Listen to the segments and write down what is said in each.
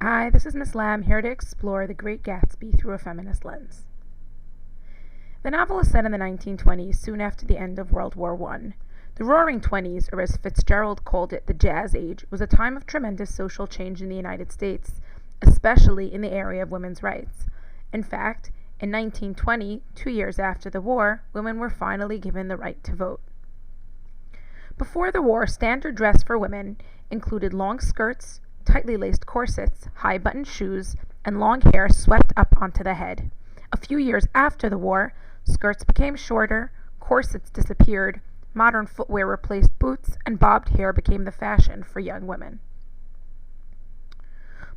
Hi, this is Miss Lamb, here to explore The Great Gatsby through a feminist lens. The novel is set in the 1920s, soon after the end of World War I. The Roaring Twenties, or as Fitzgerald called it, the Jazz Age, was a time of tremendous social change in the United States, especially in the area of women's rights. In fact, in 1920, 2 years after the war, women were finally given the right to vote. Before the war, standard dress for women included long skirts, tightly laced corsets, high-buttoned shoes, and long hair swept up onto the head. A few years after the war, skirts became shorter, corsets disappeared, modern footwear replaced boots, and bobbed hair became the fashion for young women.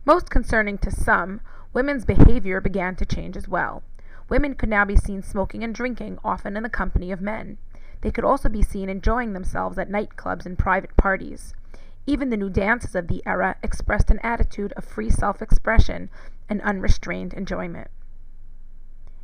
Most concerning to some, women's behavior began to change as well. Women could now be seen smoking and drinking, often in the company of men. They could also be seen enjoying themselves at nightclubs and private parties. Even the new dances of the era expressed an attitude of free self-expression and unrestrained enjoyment.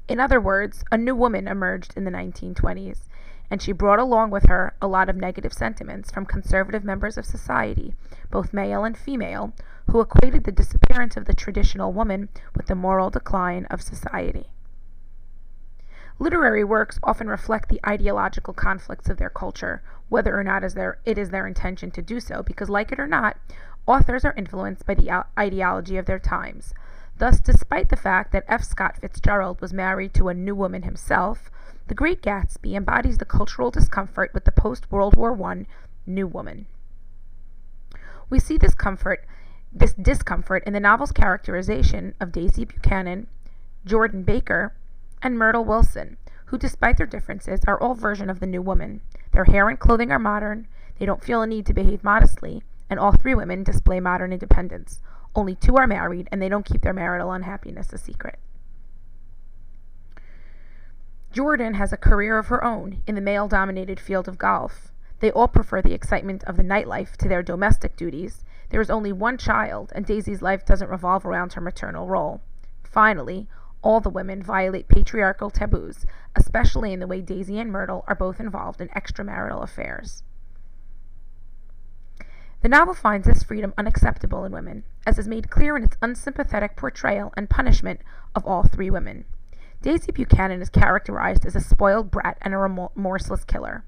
In other words, a new woman emerged in the 1920s, and she brought along with her a lot of negative sentiments from conservative members of society, both male and female, who equated the disappearance of the traditional woman with the moral decline of society. Literary works often reflect the ideological conflicts of their culture, whether or not it is their intention to do so, because, like it or not, authors are influenced by the ideology of their times. Thus, despite the fact that F. Scott Fitzgerald was married to a new woman himself, The Great Gatsby embodies the cultural discomfort with the post-World War I new woman. We see this discomfort in the novel's characterization of Daisy Buchanan, Jordan Baker, and Myrtle Wilson, who, despite their differences, are all version of the new woman. Their hair and clothing are modern, they don't feel a need to behave modestly, and all three women display modern independence. Only two are married, and they don't keep their marital unhappiness a secret. Jordan has a career of her own in the male-dominated field of golf. They all prefer the excitement of the nightlife to their domestic duties. There is only one child, and Daisy's life doesn't revolve around her maternal role. Finally, all the women violate patriarchal taboos, especially in the way Daisy and Myrtle are both involved in extramarital affairs. The novel finds this freedom unacceptable in women, as is made clear in its unsympathetic portrayal and punishment of all three women. Daisy Buchanan is characterized as a spoiled brat and a remorseless killer.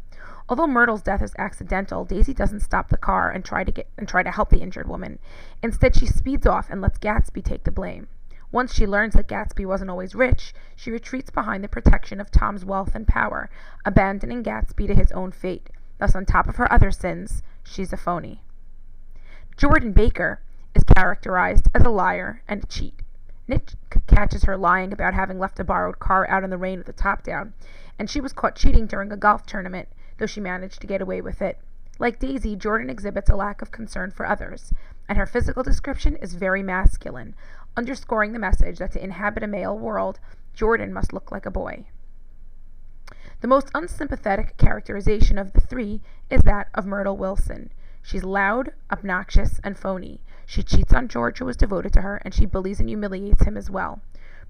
Although Myrtle's death is accidental, Daisy doesn't stop the car and try to help the injured woman. Instead, she speeds off and lets Gatsby take the blame. Once she learns that Gatsby wasn't always rich, she retreats behind the protection of Tom's wealth and power, abandoning Gatsby to his own fate. Thus, on top of her other sins, she's a phony. Jordan Baker is characterized as a liar and a cheat. Nick catches her lying about having left a borrowed car out in the rain with the top down, and she was caught cheating during a golf tournament, though she managed to get away with it. Like Daisy, Jordan exhibits a lack of concern for others, and her physical description is very masculine, underscoring the message that to inhabit a male world, Jordan must look like a boy. The most unsympathetic characterization of the three is that of Myrtle Wilson. She's loud, obnoxious, and phony. She cheats on George, who is devoted to her, and she bullies and humiliates him as well.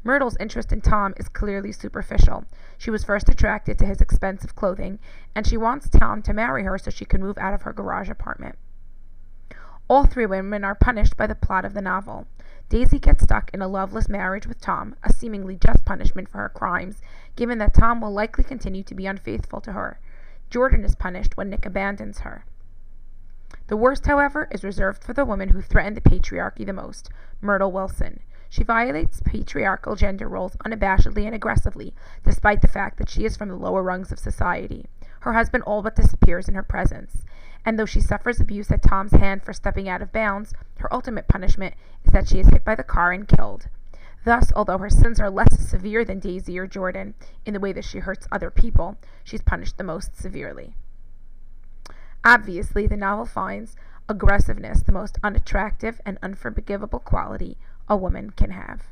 Myrtle's interest in Tom is clearly superficial. She was first attracted to his expensive clothing, and she wants Tom to marry her so she can move out of her garage apartment. All three women are punished by the plot of the novel. Daisy gets stuck in a loveless marriage with Tom, a seemingly just punishment for her crimes, given that Tom will likely continue to be unfaithful to her. Jordan is punished when Nick abandons her. The worst, however, is reserved for the woman who threatened the patriarchy the most, Myrtle Wilson. She violates patriarchal gender roles unabashedly and aggressively, despite the fact that she is from the lower rungs of society. Her husband all but disappears in her presence, and though she suffers abuse at Tom's hand for stepping out of bounds, her ultimate punishment is that she is hit by the car and killed. Thus, although her sins are less severe than Daisy or Jordan in the way that she hurts other people, she's punished the most severely. Obviously, the novel finds aggressiveness the most unattractive and unforgivable quality a woman can have.